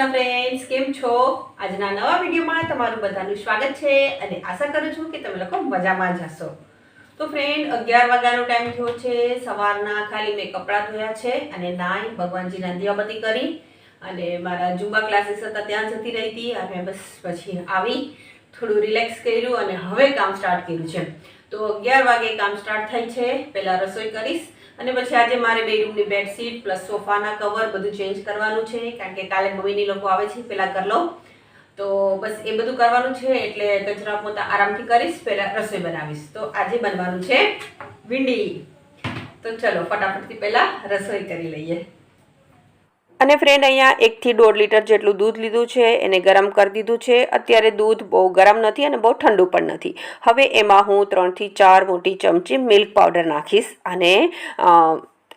Krishna friends, કેમ છો? આજના નવા વિડીયોમાં તમારું બધાનું સ્વાગત છે અને આશા કરું છું કે તમે લોકો મજામાં જ હશો. તો ફ્રેન્ડ 11 વાગ્યાનો ટાઈમ થયો છે. સવારના ખાલી મેં કપડાં ધોયા છે અને નાઈ ભગવાનજીના દીવાબત્તી કરી અને મારા ઝુંબા ક્લાસીસ હતા ત્યાં જતી રહી હતી અને બસ પછી આવી થોડું રિલેક્સ કર્યું અને હવે કામ સ્ટાર્ટ કર્યું છે. તો 11 વાગે કામ સ્ટાર્ટ થાય છે. પહેલાં રસોઈ કરીશ અને પછી આજે મારે બેડરૂમની બેડશીટ પ્લસ સોફાના કવર બધું ચેન્જ કરવાનું છે, કારણ કે કાલે મમ્મીની લોકો આવે છે. પહેલાં કરી લઉં તો બસ એ બધું કરવાનું છે, એટલે કચરા પોતા આરામથી કરીશ. પહેલાં રસોઈ બનાવીશ. તો આજે બનવાનું છે ભીંડી. તો ચલો ફટાફટથી પહેલાં રસોઈ કરી લઈએ. અને ફ્રેન્ડ અહીંયા 1 થી 1.5 લીટર જેટલું દૂધ લીધું છે, એને ગરમ કરી દીધું છે. અત્યારે દૂધ બહુ ગરમ નથી અને બહુ ઠંડુ પણ નથી. હવે એમાં હું 3 થી 4 મોટી ચમચી મિલ્ક પાવડર નાખીશ અને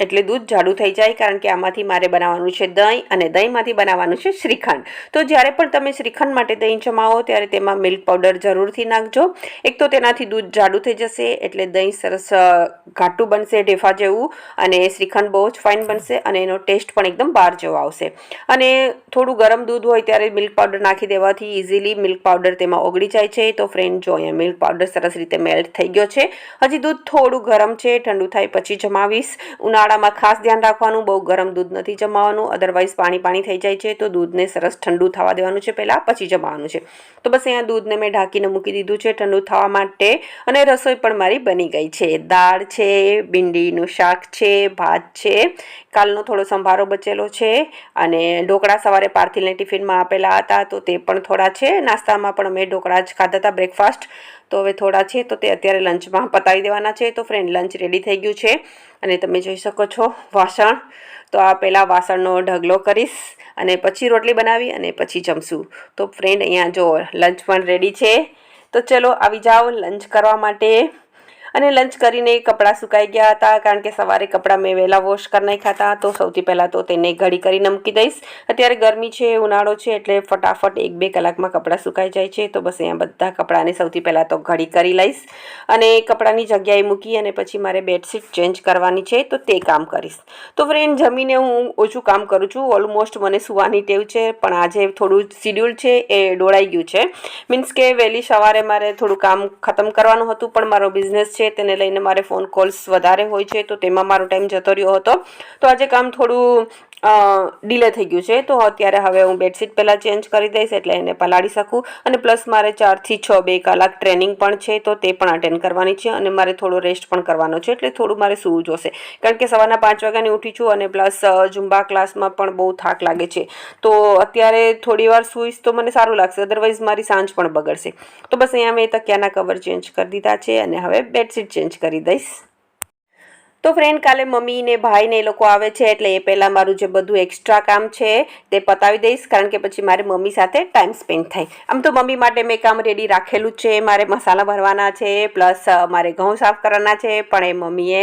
એટલે દૂધ જાડું થઈ જાય, કારણ કે આમાંથી મારે બનાવવાનું છે દહીં અને દહીંમાંથી બનાવવાનું છે શ્રીખંડ. તો જ્યારે પણ તમે શ્રીખંડ માટે દહીં જમાવો ત્યારે તેમાં મિલ્ક પાવડર જરૂરથી નાખજો. એક તો તેનાથી દૂધ જાડું થઈ જશે એટલે દહીં સરસ ઘાટું બનશે, ઢેફા જેવું, અને શ્રીખંડ બહુ જ ફાઇન બનશે અને એનો ટેસ્ટ પણ એકદમ બહાર જેવો આવશે. અને થોડું ગરમ દૂધ હોય ત્યારે મિલ્ક પાવડર નાખી દેવાથી ઇઝીલી મિલ્ક પાવડર તેમાં ઓગળી જાય છે. તો ફ્રેન્ડ જો અહીંયા મિલ્ક પાવડર સરસ રીતે મેલ્ટ થઈ ગયો છે. હજી દૂધ થોડું ગરમ છે, ઠંડુ થાય પછી જમાવીશ. ઉનાળામાં ખાસ ધ્યાન રાખવાનું, બહુ ગરમ દૂધ નથી જમાવાનું, અદરવાઇઝ પાણી થઈ જાય છે. તો દૂધને સરસ ઠંડુ થવા દેવાનું છે પહેલાં, પછી જમાવાનું છે. તો બસ અહીંયા દૂધને મેં ઢાંકીને મૂકી દીધું છે ઠંડુ થવા માટે. અને રસોઈ પણ મારી બની ગઈ છે. દાળ છે, ભીંડીનું શાક છે, ભાત છે, કાલનો થોડો સંભારો બચેલો છે અને ઢોકળા સવારે પાર્થિલને ટિફિનમાં આપેલા હતા તો તે પણ થોડા છે. નાસ્તામાં પણ અમે ઢોકળા જ ખાધા હતા, બ્રેકફાસ્ટ. તો હવે થોડા છે તો તે અત્યારે લંચમાં પતાવી દેવાના છે. તો ફ્રેન્ડ લંચ રેડી થઈ ગયું છે અને તમે જોઈ શકો છો વાસણ. તો આ પહેલાં વાસણનો ઢગલો કરીશ અને પછી રોટલી બનાવી અને પછી જમશું. તો ફ્રેન્ડ અહીંયા જો લંચ પણ રેડી છે. તો ચલો આવી જાઓ લંચ કરવા માટે. અને લંચ કરીને કપડાં સુકાઈ ગયા હતા, કારણ કે સવારે કપડાં મેં વહેલા વોશ કરી નાખ્યા હતા. તો સૌથી પહેલાં તો તેને ઘડી કરીને મૂકી દઈશ. અત્યારે ગરમી છે, ઉનાળો છે, એટલે ફટાફટ 1-2 કલાકમાં કપડાં સુકાઈ જાય છે. તો બસ અહીંયા બધા કપડાંને સૌથી પહેલાં તો ઘડી કરી લઈશ અને કપડાંની જગ્યાએ મૂકી અને પછી મારે બેડશીટ ચેન્જ કરવાની છે તો તે કામ કરીશ. તો ફ્રેન્ડ જમીને હું ઓછું કામ કરું છું. ઓલમોસ્ટ મને સુવાની ટેવ છે, પણ આજે થોડું શિડ્યુલ છે એ દોડાઈ ગયું છે. મીન્સ કે વહેલી સવારે મારે થોડું કામ ખતમ કરવાનું હતું, પણ મારો બિઝનેસ છે તેને લઈને મારે ફોન કોલ્સ વધારે હોય છે, તો તેમાં મારો ટાઈમ જતો રહ્યો હતો. તો આજે કામ થોડું ડીલે થઈ ગયું છે. તો અત્યારે હવે હું બેડશીટ પહેલાં ચેન્જ કરી દઈશ એટલે એને પલાળી શકું. અને પ્લસ મારે 4 થી 6 2 કલાક ટ્રેનિંગ પણ છે, તો તે પણ અટેન્ડ કરવાની છે અને મારે થોડો રેસ્ટ પણ કરવાનો છે, એટલે થોડું મારે સૂવું જોશે, કારણ કે સવારના 5 વાગ્યાની ઉઠી છું અને પ્લસ ઝુંબા ક્લાસમાં પણ બહુ થાક લાગે છે. તો અત્યારે થોડી વાર સૂઈશ તો મને સારું લાગશે, અદરવાઇઝ મારી સાંજ પણ બગડશે. તો બસ અહીંયા મેં તકિયાના કવર ચેન્જ કરી દીધા છે અને હવે બેડશીટ ચેન્જ કરી દઈશ. તો ફ્રેન્ડ કાલે મમ્મી ને ભાઈ ને એ લોકો આવે છે, એટલે એ પહેલાં મારું જે બધું એક્સ્ટ્રા કામ છે તે પતાવી દઈશ, કારણ કે પછી મારે મમ્મી સાથે ટાઈમ સ્પેન્ડ થાય. આમ તો મમ્મી માટે મેં કામ રેડી રાખેલું જ છે. મારે મસાલા ભરવાના છે, પ્લસ મારે ઘઉં સાફ કરવાના છે, પણ એ મમ્મીએ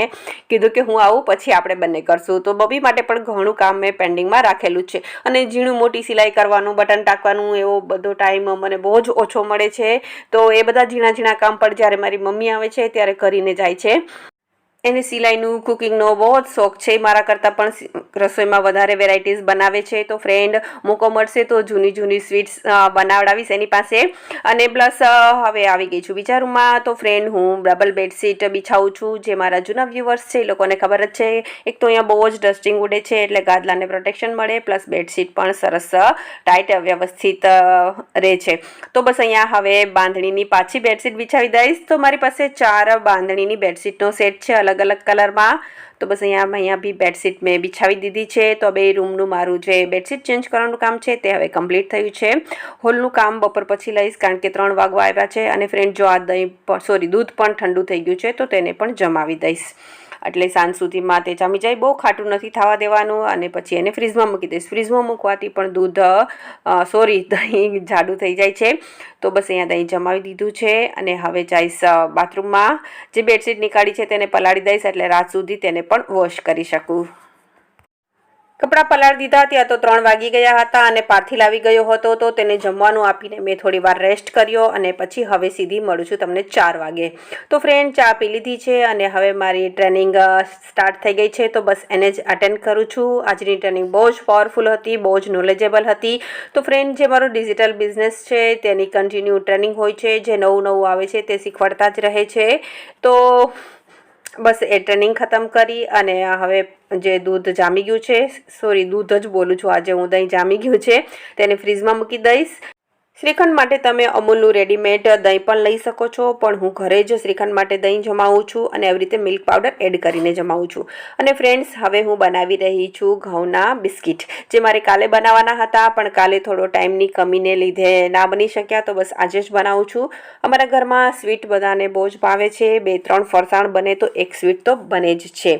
કીધું કે હું આવું પછી આપણે બંને કરશું. તો મમ્મી માટે પણ ઘણું કામ મેં પેન્ડિંગમાં રાખેલું જ છે. અને ઝીણું મોટી સિલાઈ કરવાનું, બટન ટાંકવાનું, એવો બધો ટાઈમ મને બહુ જ ઓછો મળે છે. તો એ બધા ઝીણા કામ પણ જ્યારે મારી મમ્મી આવે છે ત્યારે કરીને જાય છે. એને સિલાઈનું, કુકિંગનો બહુ જ શોખ છે. મારા કરતાં પણ રસોઈમાં વધારે વેરાયટીઝ બનાવે છે. તો ફ્રેન્ડ મોકો મળશે તો જૂની સ્વીટ્સ બનાવડાવીશ એની પાસે. અને પ્લસ હવે આવી ગઈ છું બીજા રૂમમાં. તો ફ્રેન્ડ હું ડબલ બેડશીટ બિછાવું છું. જે મારા જૂના વ્યૂવર્સ છે એ લોકોને ખબર જ છે. એક તો અહીંયા બહુ જ ડસ્ટિંગ ઉડે છે, એટલે ગાદલાને પ્રોટેક્શન મળે, પ્લસ બેડશીટ પણ સરસ ટાઈટ વ્યવસ્થિત રહે છે. તો બસ અહીંયા હવે બાંધણીની પાછી બેડશીટ બિછાવી દઈશ. તો મારી પાસે 4 બાંધણીની બેડશીટનો સેટ છે અલગ અલગ કલરમાં. તો બસ અહીંયા બી બેડશીટ મેં બિછાવી દીધી છે. તો બે રૂમનું મારું જે બેડશીટ ચેન્જ કરવાનું કામ છે તે હવે કમ્પ્લીટ થયું છે. હોલનું કામ બપોર પછી લઈશ, કારણ કે 3 વાગવા આવ્યા છે. અને ફ્રેન્ડ જો આ દૂધ પણ ઠંડુ થઈ ગયું છે, તો તેને પણ જમાવી દઈશ, એટલે સાંજ સુધીમાં તે જામી જાય. બહુ ખાટું નથી થવા દેવાનું અને પછી એને ફ્રીજમાં મૂકી દઈશ. ફ્રીજમાં મૂકવાથી પણ દહીં જાડું થઈ જાય છે. તો બસ અહીંયા દહીં જમાવી દીધું છે અને હવે જઈશ બાથરૂમમાં. જે બેડશીટ નીકાળી છે તેને પલાળી દઈશ, એટલે રાત સુધી તેને પણ વોશ કરી શકું. કપડાં પલાળી દીધા ત્યાં તો 3 વાગી ગયા હતા અને પાર્થિલ આવી ગયો હતો તો તેને જમવાનું આપીને મેં થોડી વાર રેસ્ટ કર્યો અને પછી હવે સીધી મળું છું તમને 4 વાગે. તો ફ્રેન્ડ ચા પી લીધી છે અને હવે મારી ટ્રેનિંગ સ્ટાર્ટ થઈ ગઈ છે તો બસ એને જ અટેન્ડ કરું છું. આજની ટ્રેનિંગ બહુ જ પાવરફુલ હતી, બહુ જ નોલેજેબલ હતી. તો ફ્રેન્ડ જે મારો ડિજિટલ બિઝનેસ છે તેની કન્ટિન્યુ ટ્રેનિંગ હોય છે, જે નવું આવે છે તે શીખવાડતા જ રહે છે. તો બસ એ ટ્રેનિંગ ખતમ કરી અને હવે જે દૂધ જામી ગયું છે, સોરી દૂધ જ બોલું છું, આજે હું દહીં જામી ગયું છે તેને ફ્રીજમાં મૂકી દઈશ. શ્રીખંડ માટે તમે અમૂલનું રેડીમેડ દહીં પણ લઈ શકો છો, પણ હું ઘરે જ શ્રીખંડ માટે દહીં જમાવું છું અને આવી રીતે મિલ્ક પાવડર એડ કરીને જમાવું છું. અને ફ્રેન્ડ્સ હવે હું બનાવી રહી છું ઘઉંના બિસ્કિટ, જે મારે કાલે બનાવવાના હતા પણ કાલે થોડો ટાઈમની કમીને લીધે ના બની શક્યા, તો બસ આજે જ બનાવું છું. અમારા ઘરમાં સ્વીટ બધાને બહુ જ ભાવે છે, 2-3 ફરસાણ બને તો એક સ્વીટ તો બને જ છે.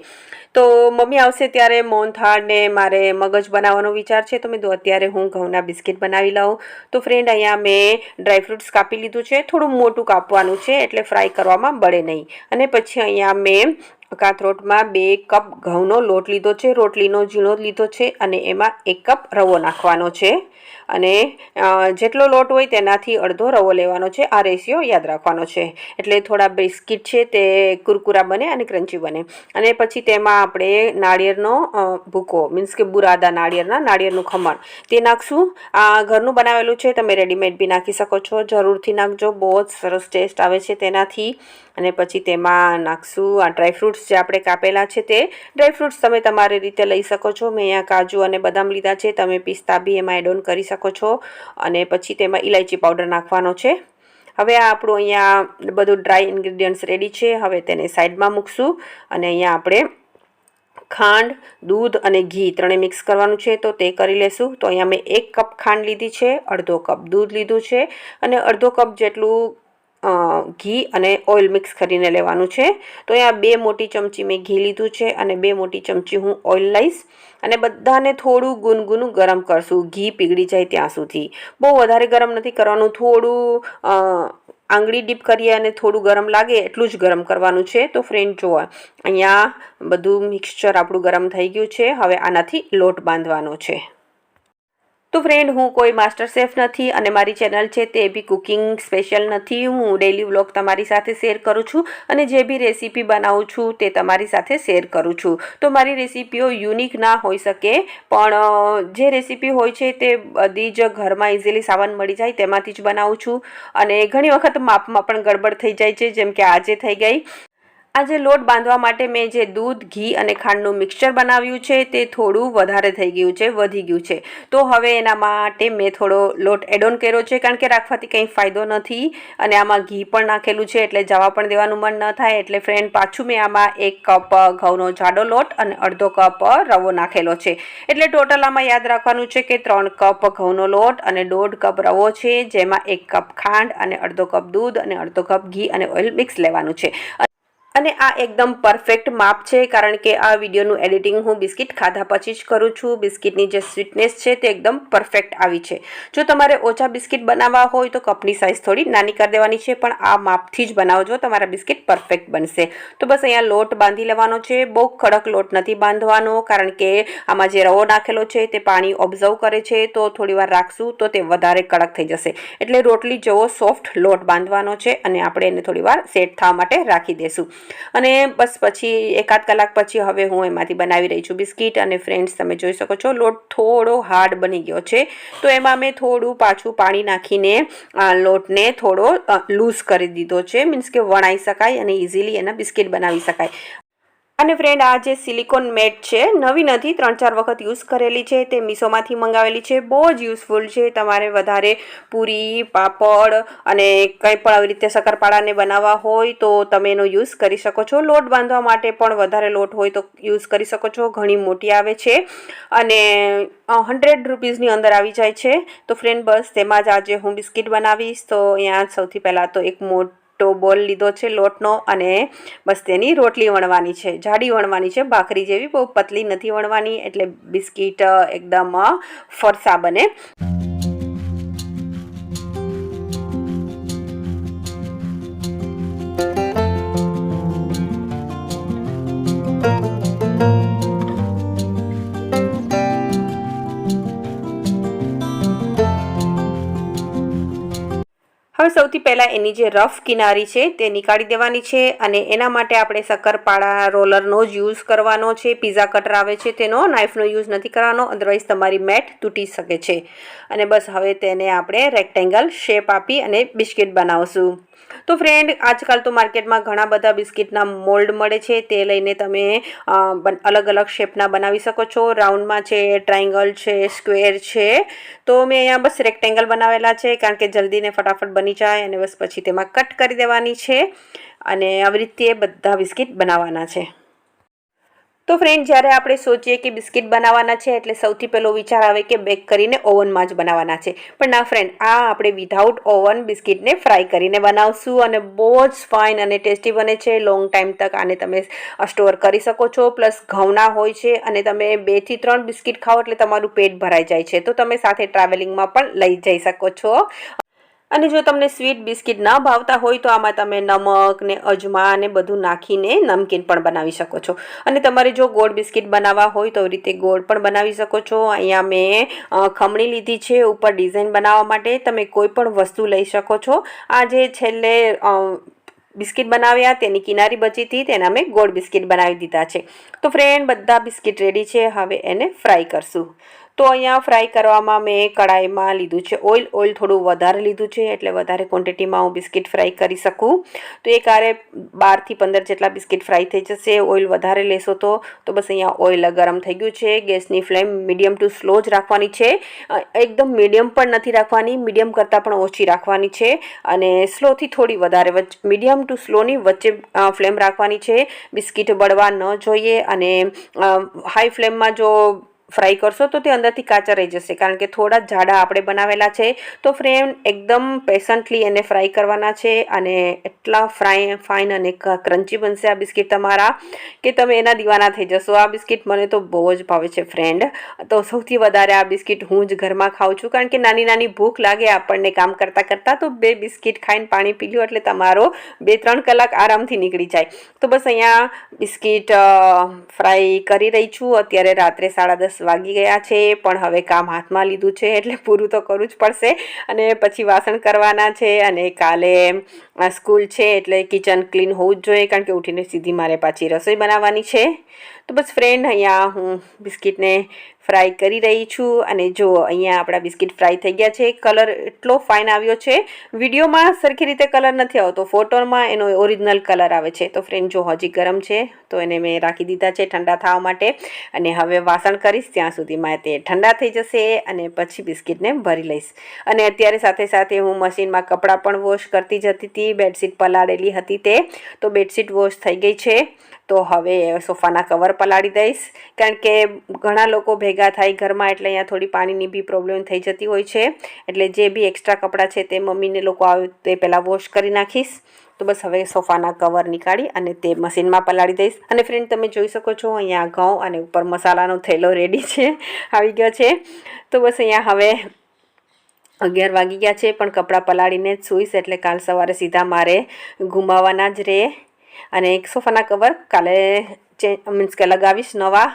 તો મમ્મી આવશે ત્યારે મોહનથાળ ને મારે મગજ બનાવવાનો વિચાર છે, તો મેં તો અત્યારે હું ઘઉંના બિસ્કિટ બનાવી લઉં. તો ફ્રેન્ડ અહીંયા મેં ડ્રાયફ્રૂટ્સ કાપી લીધું છે, થોડું મોટું કાપવાનું છે એટલે ફ્રાય કરવામાં બળે નહીં. અને પછી અહીંયા મેં કાથરોટમાં 2 કપ ઘઉંનો લોટ લીધો છે, રોટલીનો ઝીણો લીધો છે અને એમાં 1 કપ રવો નાખવાનો છે. અને જેટલો લોટ હોય તેનાથી અડધો રવો લેવાનો છે. આ રેશિયો યાદ રાખવાનો છે એટલે થોડા બિસ્કિટ છે તે કુરકુરા બને અને ક્રન્ચી બને. અને પછી તેમાં આપણે નાળિયેરનો ભૂકો, મીન્સ કે બુરાદા નાળિયેરનું ખમણ તે નાખશું. આ ઘરનું બનાવેલું છે, તમે રેડીમેડ બી નાખી શકો છો, જરૂરથી નાખજો, બહુ જ સરસ ટેસ્ટ આવે છે તેનાથી. અને પછી તેમાં નાખશું આ ડ્રાયફ્રૂટ્સ જે આપણે કાપેલા છે તે ડ્રાયફ્રૂટ્સ તમે તમારી રીતે લઈ શકો છો. મેં અહીંયા કાજુ અને બદામ લીધા છે, તમે પિસ્તા બી એમાં એડ ઓન કરી શકો છો. અને પછી તેમાં ઇલાયચી પાવડર નાખવાનો છે. હવે આ આપણું અહીંયા બધું ડ્રાય ઇન્ગ્રીડિયન્ટ્સ રેડી છે, હવે તેને સાઈડમાં મૂકશું. અને અહીંયા આપણે ખાંડ, દૂધ અને ઘી ત્રણે મિક્સ કરવાનું છે તો તે કરી લેશું. તો અહીંયા મેં 1 કપ ખાંડ લીધી છે, અડધો કપ દૂધ લીધું છે અને અડધો કપ જેટલું ઘી અને ઓઇલ મિક્સ કરીને લેવાનું છે. તો અહીંયા 2 મોટી ચમચી મેં ઘી લીધું છે અને 2 મોટી ચમચી હું ઓઇલ લઈશ. અને બધાને થોડું ગુનગુનું ગરમ કરશું, ઘી પીગળી જાય ત્યાં સુધી. બહુ વધારે ગરમ નથી કરવાનું, થોડું આંગળી ડીપ કરીએ અને થોડું ગરમ લાગે એટલું જ ગરમ કરવાનું છે. તો ફ્રેન્ડ જુઓ અહીંયા બધું મિક્સચર આપણું ગરમ થઈ ગયું છે, હવે આનાથી લોટ બાંધવાનો છે. તો ફ્રેન્ડ હું કોઈ માસ્ટર શેફ નથી અને મારી ચેનલ છે તે બી કુકિંગ સ્પેશિયલ નથી. હું ડેઈલી વ્લોગ તમારી સાથે શેર કરું છું અને જે બી રેસીપી બનાવું છું તે તમારી સાથે શેર કરું છું. તો મારી રેસીપીઓ યુનિક ના હોઈ શકે, પણ જે રેસીપી હોય છે તે બધી જ ઘરમાં ઇઝીલી સામાન મળી જાય તેમાંથી જ બનાવું છું. અને ઘણી વખત માપમાં પણ ગડબડ થઈ જાય છે, જેમ કે આજે થઈ ગઈ. આજે લોટ બાંધવા માટે મેં જે દૂધ, ઘી અને ખાંડનું મિક્સચર બનાવ્યું છે તે થોડું વધારે થઈ ગયું છે, વધી ગયું છે. તો હવે એના માટે મેં થોડો લોટ એડ ઓન કર્યો છે, કારણ કે રાખવાથી કંઈ ફાયદો નથી. અને આમાં ઘી પણ નાખેલું છે એટલે જવા પણ દેવાનું મન ન થાય. એટલે ફ્રેન્ડ પાછું મેં આમાં 1 કપ ઘઉંનો જાડો લોટ અને અડધો કપ રવો નાખેલો છે. એટલે ટોટલ આમાં યાદ રાખવાનું છે કે 3 કપ ઘઉંનો લોટ અને 1.5 કપ રવો છે, જેમાં 1 કપ ખાંડ અને અડધો કપ દૂધ અને અડધો કપ ઘી અને ઓઇલ મિક્સ લેવાનું છે. અને આ એકદમ પરફેક્ટ માપ છે, કારણ કે આ વિડીયોનું એડિટિંગ હું બિસ્કિટ ખાધા પછી જ કરું છું. બિસ્કિટની જે સ્વીટનેસ છે તે એકદમ પરફેક્ટ આવી છે. જો તમારે ઓછા બિસ્કિટ બનાવવા હોય તો કપની સાઇઝ થોડી નાની કરી દેવાની છે, પણ આ માપથી જ બનાવજો, તમારા બિસ્કિટ પરફેક્ટ બનશે. તો બસ અહીંયા લોટ બાંધી લેવાનો છે. બહુ કડક લોટ નથી બાંધવાનો, કારણ કે આમાં જે રવો નાખેલો છે તે પાણી ઓબ્ઝર્વ કરે છે, તો થોડી વાર રાખશું તો તે વધારે કડક થઈ જશે. એટલે રોટલી જેવો સોફ્ટ લોટ બાંધવાનો છે અને આપણે એને થોડી વાર સેટ થવા માટે રાખી દઈશું. અને બસ પછી 1-8 કલાક પછી હવે હું એમાંથી બનાવી રહી છું બિસ્કિટ. અને ફ્રેન્ડ્સ તમે જોઈ શકો છો લોટ થોડો હાર્ડ બની ગયો છે, તો એમાં મેં થોડું પાછું પાણી નાખીને લોટને થોડો લૂઝ કરી દીધો છે, મીન્સ કે વણાઈ શકાય અને ઇઝીલી એના બિસ્કિટ બનાવી શકાય. અને ફ્રેન્ડ આ જે સિલિકોન મેટ છે નવી નથી, 3-4 વખત યુઝ કરેલી છે, તે મીશોમાંથી મંગાવેલી છે. બહુ જ યુઝફુલ છે. તમારે વધારે પૂરી, પાપડ અને કંઈ પણ આવી રીતે શક્કરપારાને બનાવવા હોય તો તમે એનો યુઝ કરી શકો છો. લોટ બાંધવા માટે પણ વધારે લોટ હોય તો યુઝ કરી શકો છો. ઘણી મોટી આવે છે અને 100 રૂપીઝની અંદર આવી જાય છે. તો ફ્રેન્ડ બસ તેમાં જ આજે હું બિસ્કિટ બનાવીશ. તો અહીંયા સૌથી પહેલાં તો એક બોલ લીધો છે લોટનો અને બસ તેની રોટલી વણવાની છે, જાડી વણવાની છે, ભાખરી જેવી, બહુ પતલી નથી વણવાની, એટલે બિસ્કિટ એકદમ ફરસા બને. હવે સૌથી પહેલાં એની જે રફ કિનારી છે તે નીકાળી દેવાની છે અને એના માટે આપણે શક્કરપારા રોલરનો જ યુઝ કરવાનો છે. પીઝા કટર આવે છે તેનો, નાઇફનો યુઝ નથી કરવાનો, અદરવાઇઝ તમારી મેટ તૂટી શકે છે. અને બસ હવે તેને આપણે રેક્ટેંગલ શેપ આપી અને બિસ્કિટ બનાવશું. તો ફ્રેન્ડ, આજકાલ તો માર્કેટમાં ઘણા બધા બિસ્કિટના મોલ્ડ મળે છે, તે લઈને તમે અલગ અલગ શેપના બનાવી શકો છો. રાઉન્ડમાં છે, ટ્રાયંગલ છે, સ્ક્વેર છે. તો મેં અહીંયા બસ રેક્ટેંગલ બનાવેલા છે કારણ કે જલ્દી ને ફટાફટ બની જાય અને બસ પછી તેમાં કટ કરી દેવાની છે અને આવી રીતે બધા બિસ્કિટ બનાવવાના છે. તો ફ્રેન્ડ, જ્યારે આપણે સોચીએ કે બિસ્કિટ બનાવવાના છે એટલે સૌથી પહેલો વિચાર આવે કે બેક કરીને ઓવનમાં જ બનાવવાના છે. પણ ના ફ્રેન્ડ, આ આપણે વિધાઉટ ઓવન બિસ્કિટને ફ્રાય કરીને બનાવશું અને બહુ જ ફાઇન અને ટેસ્ટી બને છે. લોંગ ટાઈમ તક આને તમે સ્ટોર કરી શકો છો. પ્લસ ઘઉંના હોય છે અને તમે 2 થી 3 બિસ્કિટ ખાઓ એટલે તમારું પેટ ભરાઈ જાય છે. તો તમે સાથે ટ્રાવેલિંગમાં પણ લઈ જઈ શકો છો. અને જો તમને સ્વીટ બિસ્કિટ ન ભાવતા હોય તો આમાં તમે નમક ને અજમા ને બધું નાખીને નમકીન પણ બનાવી શકો છો. અને તમારે જો ગોળ બિસ્કિટ બનાવવા હોય તો એ રીતે ગોળ પણ બનાવી શકો છો. અહીંયા મેં ખમણી લીધી છે ઉપર ડિઝાઇન બનાવવા માટે. તમે કોઈ પણ વસ્તુ લઈ શકો છો. આ જે છેલ્લે બિસ્કિટ બનાવ્યા તેની કિનારી બચી હતી તેના મેં ગોળ બિસ્કિટ બનાવી દીધા છે. તો ફ્રેન્ડ, બધા બિસ્કિટ રેડી છે. હવે એને ફ્રાય કરશું. તો અહીંયા ફ્રાય કરવામાં મેં કડાઈમાં લીધું છે ઓઇલ થોડું વધારે લીધું છે એટલે વધારે ક્વોન્ટિટીમાં હું બિસ્કિટ ફ્રાય કરી શકું. તો એક આરે 12 થી 15 જેટલા બિસ્કિટ ફ્રાય થઈ જશે. ઓઇલ વધારે લેશો તો બસ અહીંયા ઓઇલ ગરમ થઈ ગયું છે. ગેસની ફ્લેમ મીડિયમ ટુ સ્લો જ રાખવાની છે. એકદમ મીડિયમ પણ નથી રાખવાની, મીડિયમ કરતાં પણ ઓછી રાખવાની છે અને સ્લોથી થોડી વધારે મીડિયમ ટુ સ્લોની વચ્ચે ફ્લેમ રાખવાની છે. બિસ્કિટ બળવા ન જોઈએ અને હાઈ ફ્લેમમાં જો ફ્રાય કરશો તો તે અંદરથી કાચા રહી જશે કારણ કે થોડા જાડા આપણે બનાવેલા છે. તો ફ્રેન્ડ, એકદમ પેશન્ટલી એને ફ્રાય કરવાના છે અને એટલા ફાઇન અને ક્રન્ચી બનશે આ બિસ્કિટ તમારા કે તમે એના દીવાના થઈ જશો. આ બિસ્કિટ મને તો બહુ જ ભાવે છે ફ્રેન્ડ. તો સૌથી વધારે આ બિસ્કિટ હું જ ઘરમાં ખાઉં છું કારણ કે નાની નાની ભૂખ લાગે આપણને કામ કરતાં કરતાં, તો 2 બિસ્કિટ ખાઈને પાણી પી લ્યો એટલે તમારો 2-3 કલાક આરામથી નીકળી જાય. તો બસ અહીંયા બિસ્કિટ ફ્રાય કરી રહી છું. અત્યારે રાત્રે 10:30 વાગી ગયા છે પણ હવે કામ હાથમાં લીધું છે એટલે પૂરું તો કરવું જ પડશે અને પછી વાસણ કરવાના છે અને કાલે સ્કૂલ છે એટલે કિચન ક્લીન હોવું જ જોઈએ કારણ કે ઉઠીને સીધી મારે પાછી રસોઈ બનાવવાની છે. તો બસ ફ્રેન્ડ, અહીંયા હું બિસ્કિટને ફ્રાય કરી રહી છું અને જો અહીંયા આપણા બિસ્કિટ ફ્રાય થઈ ગયા છે. કલર એટલો ફાઇન આવ્યો છે. વિડીયોમાં સરખી રીતે કલર નથી આવતો, ફોટોમાં એનો ઓરિજિનલ કલર આવે છે. તો ફ્રેન્ડ, જો હજી ગરમ છે તો એને મેં રાખી દીધા છે ઠંડા થવા માટે અને હવે વાસણ કરીશ ત્યાં સુધીમાં તે ઠંડા થઈ જશે અને પછી બિસ્કિટને ભરી લઈશ. અને અત્યારે સાથે સાથે હું મશીનમાં કપડાં પણ વોશ કરતી જતી હતી. બેડશીટ પલાળેલી હતી તે, તો બેડશીટ વોશ થઈ ગઈ છે. તો હવે સોફાના કવર પલાળી દઈશ કારણ કે ઘણા લોકો ભેગા થાય ઘરમાં એટલે અહીંયા થોડી પાણીની બી પ્રોબ્લેમ થઈ જતી હોય છે. એટલે જે બી એક્સ્ટ્રા કપડાં છે તે મમ્મીને લોકો આવે તે પહેલાં વોશ કરી નાખીશ. તો બસ હવે સોફાના કવર નીકાળી અને તે મશીનમાં પલાળી દઈશ. અને ફ્રેન્ડ, તમે જોઈ શકો છો અહીંયા ઘઉં અને ઉપર મસાલાનો થેલો રેડી છે, આવી ગયો છે. તો બસ અહીંયા હવે 11 વાગી ગયા છે પણ કપડાં પલાળીને જ સૂઈશ એટલે કાલ સવારે સીધા મારે ઘુમાવવાના જ રહે અને એક સોફાના કવર કાલે મીન્સ કે લગાવીશ નવા.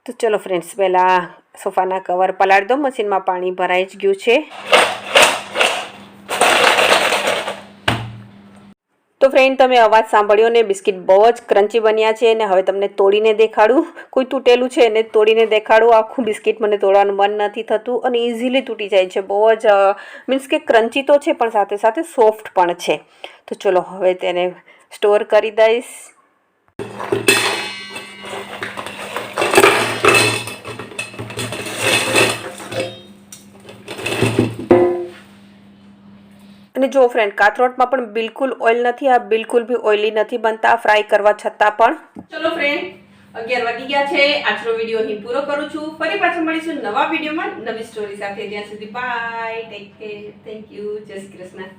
તો ચલો ફ્રેન્ડ્સ, પહેલાં સોફાના કવર પલાળી દો. મશીનમાં પાણી ભરાઈ જ ગયું છે. તો ફ્રેન્ડ, તમે અવાજ સાંભળ્યો ને, બિસ્કિટ બહુ જ ક્રન્ચી બન્યા છે અને હવે તમને તોડીને દેખાડું. કોઈ તૂટેલું છે એને તોડીને દેખાડું. આખું બિસ્કિટ મને તોડવાનું મન નથી થતું અને ઇઝીલી તૂટી જાય છે. બહુ જ મીન્સ કે ક્રન્ચી તો છે પણ સાથે સાથે સોફ્ટ પણ છે. તો ચલો હવે તેને સ્ટોર કરી દઈશ. અને જો ફ્રેન્ડ, કાથરોટમાં પણ બિલકુલ ઓઇલ નથી. આ બિલકુલ બી ઓઇલી નથી બનતા ફ્રાય કરવા છતાં પણ. ચલો ફ્રેન્ડ, 11 વાગી ગયા છે. આજનો વિડીયો અહીં પૂરો કરું છું. ફરી પાછા મળીશું નવા વિડીયોમાં નવી સ્ટોરી સાથે. ત્યાં સુધી bye, take care, thank you, જય શ્રી કૃષ્ણ.